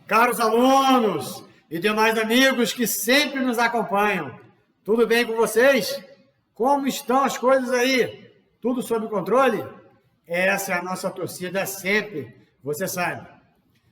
Caros alunos e demais amigos que sempre nos acompanham, tudo bem com vocês? Como estão as coisas aí? Tudo sob controle? Essa é a nossa torcida sempre, você sabe.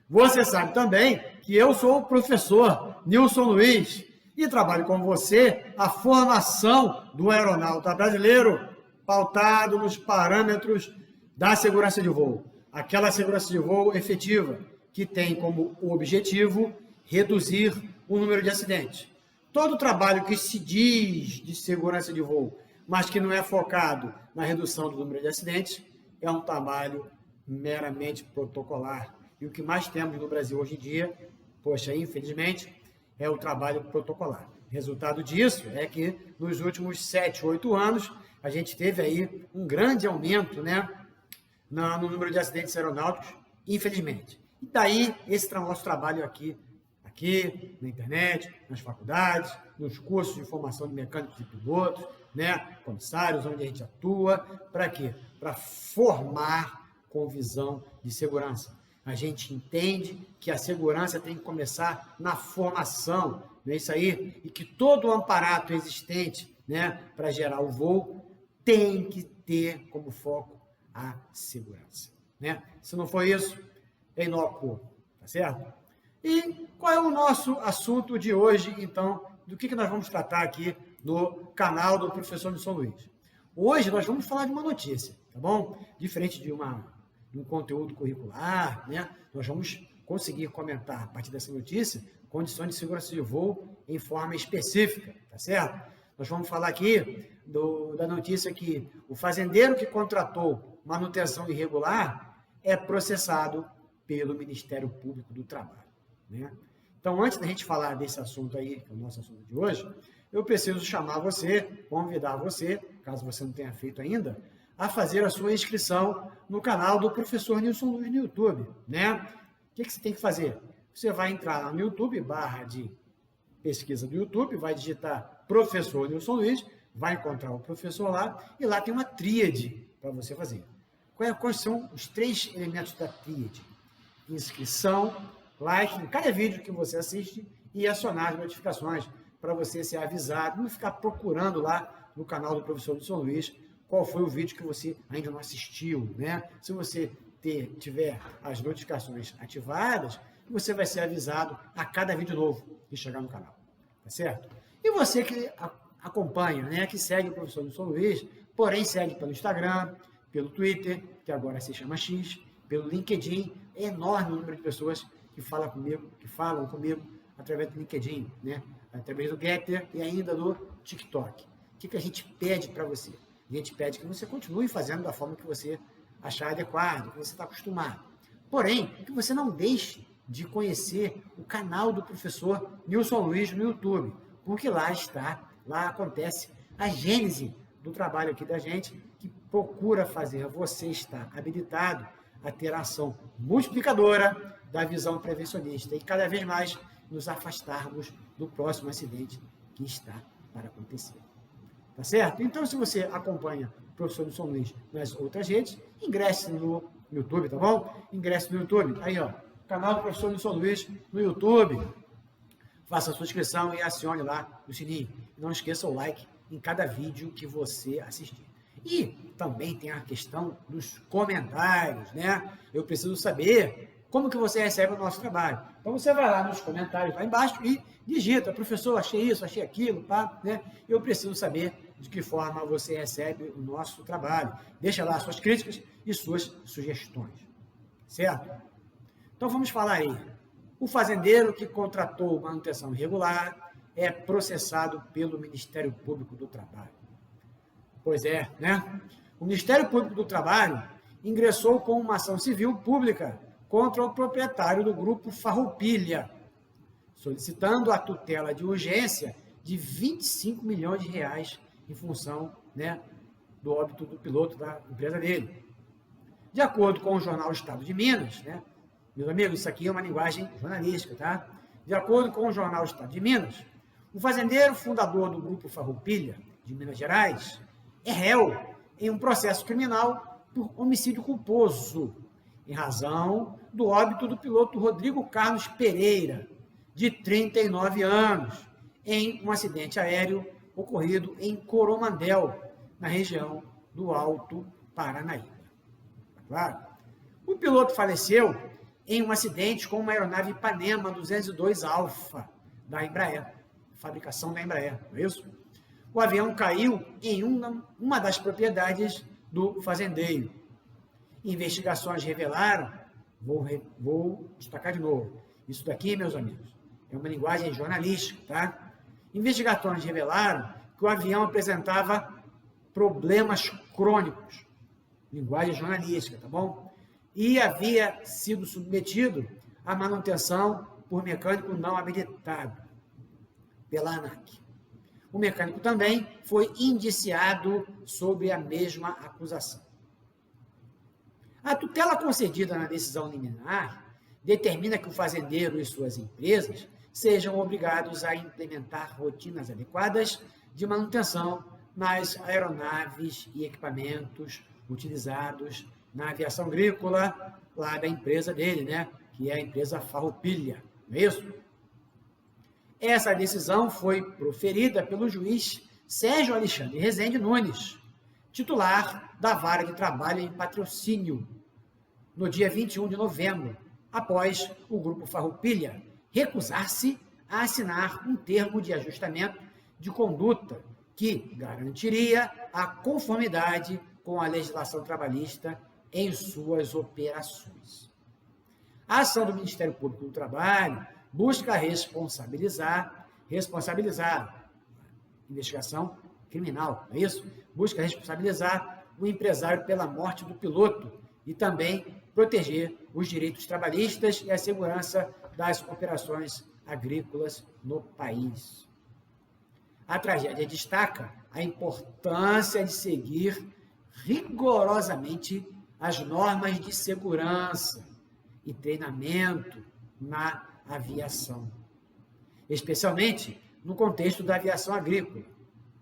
Você sabe também que eu sou o professor Nilson Luiz e trabalho com você a formação do aeronauta brasileiro pautado nos parâmetros da segurança de voo. Aquela segurança de voo efetiva, que tem como objetivo reduzir o número de acidentes. Todo trabalho que se diz de segurança de voo, mas que não é focado na redução do número de acidentes, é um trabalho meramente protocolar. E o que mais temos no Brasil hoje em dia, infelizmente, é o trabalho protocolar. Resultado disso é que nos últimos 7, 8 anos, a gente teve aí um grande aumento, no número de acidentes aeronáuticos, infelizmente. E daí, esse nosso trabalho aqui na internet, nas faculdades, nos cursos de formação de mecânicos e pilotos, comissários, onde a gente atua, para quê? Para formar com visão de segurança. A gente entende que a segurança tem que começar na formação, não é isso aí? E que todo o aparato existente, para gerar o voo, tem que ter como foco a segurança, Se não for isso, é inócuo, tá certo? E qual é o nosso assunto de hoje, então? Do que nós vamos tratar aqui no canal do professor Nilson Luiz? Hoje nós vamos falar de uma notícia, tá bom? Diferente de um conteúdo curricular, Nós vamos conseguir comentar, a partir dessa notícia, condições de segurança de voo em forma específica, tá certo? Nós vamos falar aqui da notícia que o fazendeiro que contratou manutenção irregular é processado pelo Ministério Público do Trabalho, Então, antes da gente falar desse assunto aí, que é o nosso assunto de hoje, eu preciso chamar você, convidar você, caso você não tenha feito ainda, a fazer a sua inscrição no canal do professor Nilson Luiz no YouTube, O que você tem que fazer? Você vai entrar lá no YouTube, barra de pesquisa do YouTube, vai digitar professor Nilson Luiz, vai encontrar o professor lá, e lá tem uma tríade para você fazer. Quais são os 3 elementos da tríade? Inscrição, like em cada vídeo que você assiste e acionar as notificações para você ser avisado, não ficar procurando lá no canal do professor Nilson Luiz qual foi o vídeo que você ainda não assistiu, Se você tiver as notificações ativadas, você vai ser avisado a cada vídeo novo que chegar no canal, tá certo? E você que acompanha, que segue o professor Nilson Luiz, porém segue pelo Instagram, pelo Twitter, que agora se chama X, pelo LinkedIn, é enorme o número de pessoas que falam comigo através do LinkedIn, através do Getter e ainda do TikTok. O que a gente pede para você? A gente pede que você continue fazendo da forma que você achar adequado, que você está acostumado. Porém, que você não deixe de conhecer o canal do professor Nilson Luiz no YouTube, porque lá acontece a gênese do trabalho aqui da gente, que procura fazer você estar habilitado a ter a ação multiplicadora da visão prevencionista e cada vez mais nos afastarmos do próximo acidente que está para acontecer. Tá certo? Então, se você acompanha o professor Nilson Luiz nas outras redes, ingresse no YouTube, tá bom? Ingresse no YouTube. Aí, canal do professor Nilson Luiz no YouTube. Faça a sua inscrição e acione lá o sininho. Não esqueça o like em cada vídeo que você assistir. E também tem a questão dos comentários, Eu preciso saber como que você recebe o nosso trabalho. Então, você vai lá nos comentários, lá embaixo, e digita, professor, achei isso, achei aquilo, Eu preciso saber de que forma você recebe o nosso trabalho. Deixa lá suas críticas e suas sugestões, certo? Então, vamos falar aí. O fazendeiro que contratou manutenção irregular é processado pelo Ministério Público do Trabalho. Pois é, O Ministério Público do Trabalho ingressou com uma ação civil pública contra o proprietário do grupo Farroupilha, solicitando a tutela de urgência de 25 milhões de reais em função, do óbito do piloto da empresa dele. De acordo com o jornal Estado de Minas, meus amigos, isso aqui é uma linguagem jornalística, tá? De acordo com o jornal Estado de Minas, o fazendeiro fundador do grupo Farroupilha, de Minas Gerais, é réu em um processo criminal por homicídio culposo em razão do óbito do piloto Rodrigo Carlos Pereira, de 39 anos, em um acidente aéreo ocorrido em Coromandel, na região do Alto Paranaíba. Claro. O piloto faleceu em um acidente com uma aeronave Ipanema 202 Alfa, da Embraer, fabricação da Embraer, não é isso? O avião caiu em uma das propriedades do fazendeiro. Investigações revelaram, vou destacar de novo, isso daqui, meus amigos, é uma linguagem jornalística, tá? Investigações revelaram que o avião apresentava problemas crônicos, linguagem jornalística, tá bom? E havia sido submetido à manutenção por mecânico não habilitado pela ANAC. O mecânico também foi indiciado sob a mesma acusação. A tutela concedida na decisão liminar determina que o fazendeiro e suas empresas sejam obrigados a implementar rotinas adequadas de manutenção nas aeronaves e equipamentos utilizados na aviação agrícola, lá da empresa dele, né? Que é a empresa Farroupilha, não é isso? Essa decisão foi proferida pelo juiz Sérgio Alexandre Rezende Nunes, titular da Vara de Trabalho em Patrocínio, no dia 21 de novembro, após o Grupo Farroupilha recusar-se a assinar um termo de ajustamento de conduta que garantiria a conformidade com a legislação trabalhista em suas operações. A ação do Ministério Público do Trabalho busca responsabilizar investigação criminal, não é isso? Busca responsabilizar o empresário pela morte do piloto e também proteger os direitos trabalhistas e a segurança das operações agrícolas no país. A tragédia destaca a importância de seguir rigorosamente as normas de segurança e treinamento na aviação, especialmente no contexto da aviação agrícola,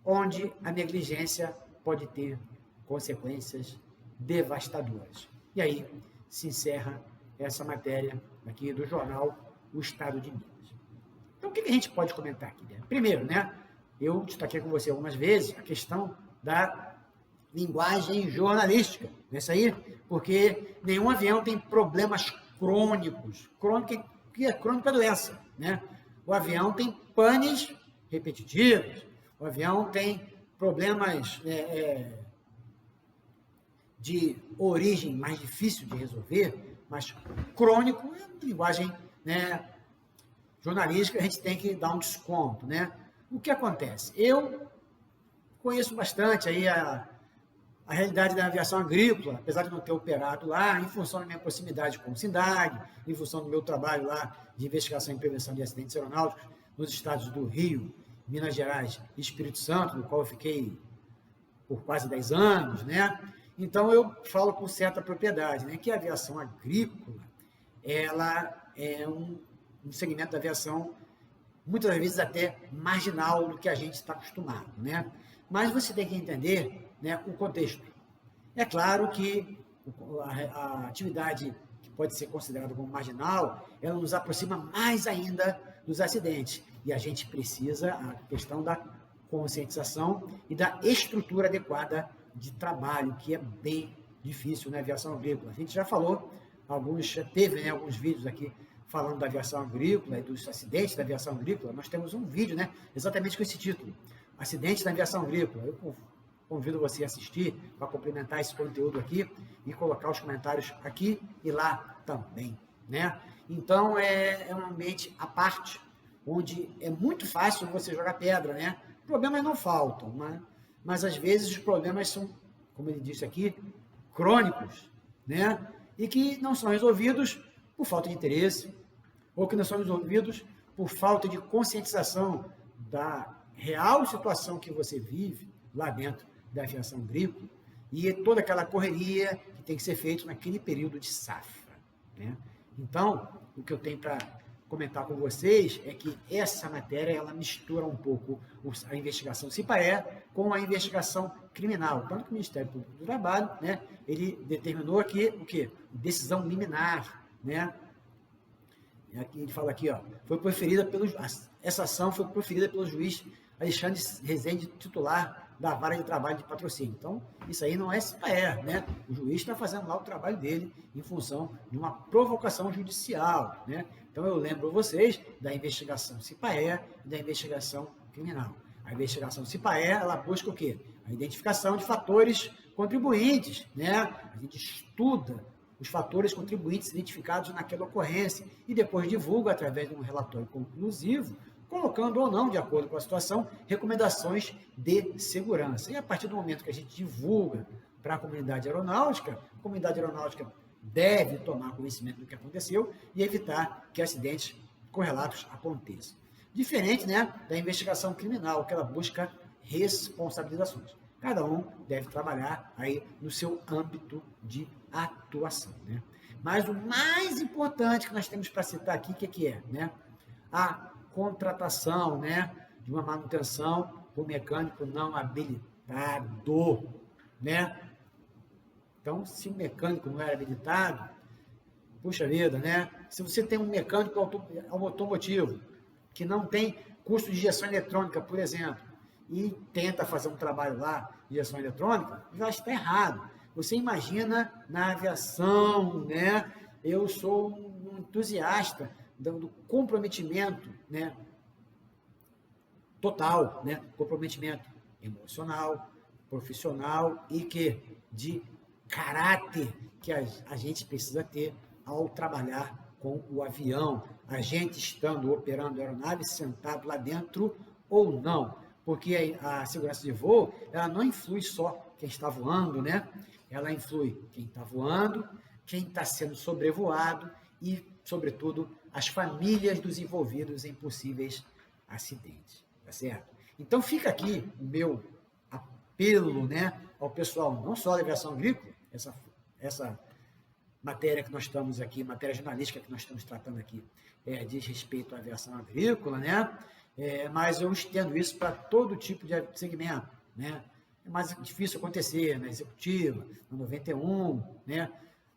onde a negligência pode ter consequências devastadoras. E aí se encerra essa matéria aqui do jornal O Estado de Minas. Então, o que a gente pode comentar aqui? Primeiro, né, eu destaquei com você algumas vezes a questão da linguagem jornalística, isso aí, porque nenhum avião tem problemas crônicos. Crônico, que é crônica doença, né? O avião tem panes repetitivos, o avião tem problemas de origem mais difícil de resolver, mas crônico é uma linguagem, né, jornalística, a gente tem que dar um desconto, né? O que acontece? Eu conheço bastante aí a realidade da aviação agrícola, apesar de não ter operado lá, em função da minha proximidade com o SINDAG, em função do meu trabalho lá de investigação e prevenção de acidentes aeronáuticos nos estados do Rio, Minas Gerais e Espírito Santo, no qual eu fiquei por quase 10 anos, né? Então, eu falo com certa propriedade, né, que a aviação agrícola, ela é um segmento da aviação, muitas vezes até marginal do que a gente está acostumado, né? Mas você tem que entender, né, o contexto. É claro que a atividade que pode ser considerada como marginal, ela nos aproxima mais ainda dos acidentes. E a gente precisa, a questão da conscientização e da estrutura adequada de trabalho, que é bem difícil na aviação agrícola. A gente já falou, teve, né, alguns vídeos aqui falando da aviação agrícola e dos acidentes da aviação agrícola. Nós temos um vídeo, né, exatamente com esse título, Acidentes da Aviação Agrícola. Eu convido você a assistir para complementar esse conteúdo aqui e colocar os comentários aqui e lá também, né? Então, é um ambiente à parte, onde é muito fácil você jogar pedra, né? Problemas não faltam, mas às vezes os problemas são, como ele disse aqui, crônicos, né? E que não são resolvidos por falta de interesse, ou que não são resolvidos por falta de conscientização da real situação que você vive lá dentro da aviação agrícola e toda aquela correria que tem que ser feita naquele período de safra, né? Então, o que eu tenho para comentar com vocês é que essa matéria, ela mistura um pouco a investigação CIPAE com a investigação criminal. Tanto que o Ministério Público do Trabalho, né, ele determinou aqui o quê? Decisão liminar, né? Ele fala aqui, ó, essa ação foi proferida pelo juiz Alexandre Rezende, titular da Vara de Trabalho de Patrocínio. Então, isso aí não é CIPAE, né? O juiz está fazendo lá o trabalho dele em função de uma provocação judicial, né? Então, eu lembro vocês da investigação CIPAE e da investigação criminal. A investigação CIPAE, ela busca o quê? A identificação de fatores contribuintes, né? A gente estuda os fatores contribuintes identificados naquela ocorrência e depois divulga, através de um relatório conclusivo, colocando ou não, de acordo com a situação, recomendações de segurança. E a partir do momento que a gente divulga para a comunidade aeronáutica deve tomar conhecimento do que aconteceu e evitar que acidentes correlatos aconteçam. Diferente, né, da investigação criminal, que ela busca responsabilizações. Cada um deve trabalhar aí no seu âmbito de atuação, né? Mas o mais importante que nós temos para citar aqui, o que é, né? A contratação, né, de uma manutenção por mecânico não habilitado, né? Então, se o mecânico não era habilitado, puxa vida, né? Se você tem um mecânico automotivo que não tem curso de injeção eletrônica, por exemplo, e tenta fazer um trabalho lá de injeção eletrônica, já está errado. Você imagina na aviação, né? Eu sou um entusiasta do comprometimento, né, total, né, comprometimento emocional, profissional e de caráter que a gente precisa ter ao trabalhar com o avião, a gente estando operando a aeronave, sentado lá dentro ou não, porque a segurança de voo, ela não influi só quem está voando, né? Ela influi quem está voando, quem está sendo sobrevoado e, sobretudo, as famílias dos envolvidos em possíveis acidentes, tá certo? Então fica aqui o meu apelo, né, ao pessoal, não só da aviação agrícola, essa matéria que nós estamos aqui, matéria jornalística que nós estamos tratando aqui, diz respeito à aviação agrícola, né? Mas eu estendo isso para todo tipo de segmento, né? É mais difícil acontecer na executiva, na 91, né?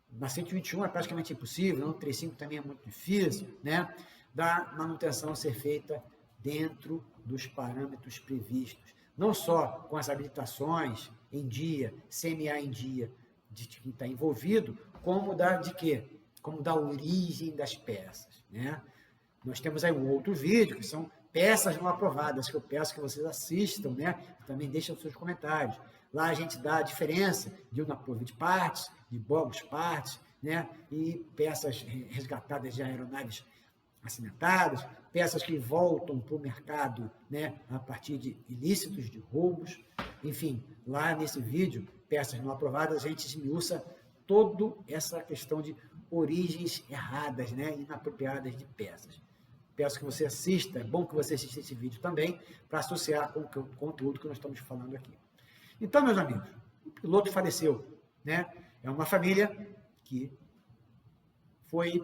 Na 121 é praticamente impossível, na 135 também é muito difícil, né? Da manutenção ser feita dentro dos parâmetros previstos, não só com as habilitações em dia, CMA em dia, de quem está envolvido, como de quê? Como da origem das peças, né? Nós temos aí um outro vídeo, que são peças não aprovadas, que eu peço que vocês assistam, né? Também deixem os seus comentários. Lá a gente dá a diferença de unapproved parts, de bogus parts, né? E peças resgatadas de aeronaves acidentadas, peças que voltam para o mercado, né, a partir de ilícitos, de roubos. Enfim, lá nesse vídeo, peças não aprovadas, a gente esmiuça toda essa questão de origens erradas, né, inapropriadas de peças. Peço que você assista, é bom que você assista esse vídeo também, para associar com o conteúdo que nós estamos falando aqui. Então, meus amigos, o piloto faleceu, né? É uma família que foi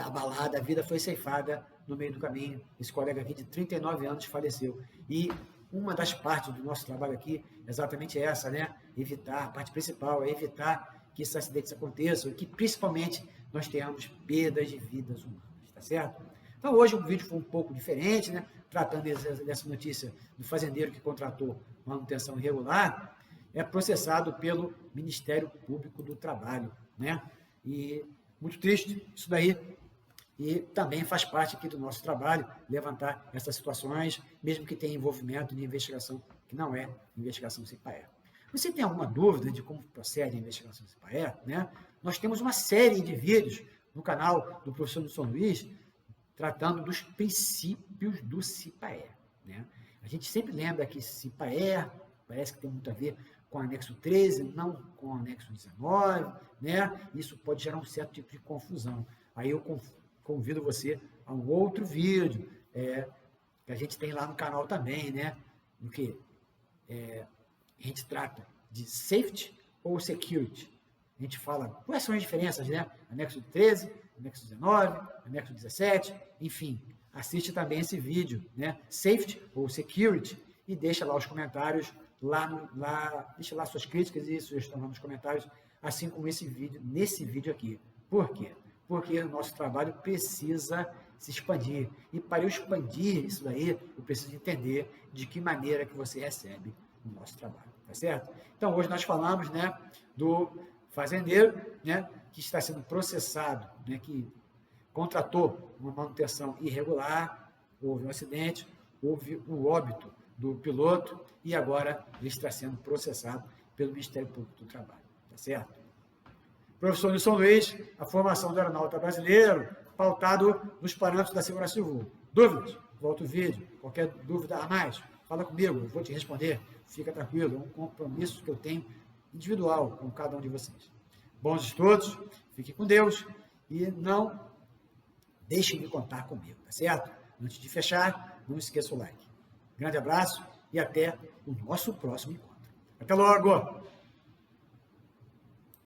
abalada, a vida foi ceifada no meio do caminho. Esse colega aqui de 39 anos faleceu. E uma das partes do nosso trabalho aqui é exatamente essa, né? Evitar, a parte principal é evitar que esses acidentes aconteçam e que, principalmente, nós tenhamos perdas de vidas humanas, tá certo? Então, hoje o vídeo foi um pouco diferente, né? Tratando dessa notícia do fazendeiro que contratou manutenção irregular, é processado pelo Ministério Público do Trabalho, né? E muito triste isso daí, e também faz parte aqui do nosso trabalho levantar essas situações, mesmo que tenha envolvimento de investigação que não é investigação CIPAE. Você tem alguma dúvida de como procede a investigação CIPAE, né? Nós temos uma série de vídeos no canal do professor Nilson Luiz tratando dos princípios do CIPAE, né? A gente sempre lembra que CIPAE parece que tem muito a ver com o anexo 13, não com o anexo 19, né? Isso pode gerar um certo tipo de confusão. Aí eu convido você a um outro vídeo, que a gente tem lá no canal também, né? No que a gente trata de safety ou security. A gente fala quais são as diferenças, né? Anexo 13 anexo 19, anexo 17, enfim, assiste também esse vídeo, né? Safety ou Security, e deixa lá os comentários, deixa lá suas críticas e sugestões nos comentários, assim como nesse vídeo aqui. Por quê? Porque o nosso trabalho precisa se expandir. E para eu expandir isso daí, eu preciso entender de que maneira que você recebe o nosso trabalho, tá certo? Então, hoje nós falamos, né, do fazendeiro, né, que está sendo processado, né, que contratou uma manutenção irregular, houve um acidente, houve o óbito do piloto e agora ele está sendo processado pelo Ministério Público do Trabalho, tá certo? Professor Nilson Luiz, a formação do aeronauta brasileiro, pautado nos parâmetros da segurança civil. Dúvidas? Volta o vídeo. Qualquer dúvida a mais, fala comigo, eu vou te responder. Fica tranquilo, é um compromisso que eu tenho individual com cada um de vocês. Bons estudos, fiquem com Deus e não deixem de contar comigo, tá certo? Antes de fechar, não esqueça o like. Grande abraço e até o nosso próximo encontro. Até logo!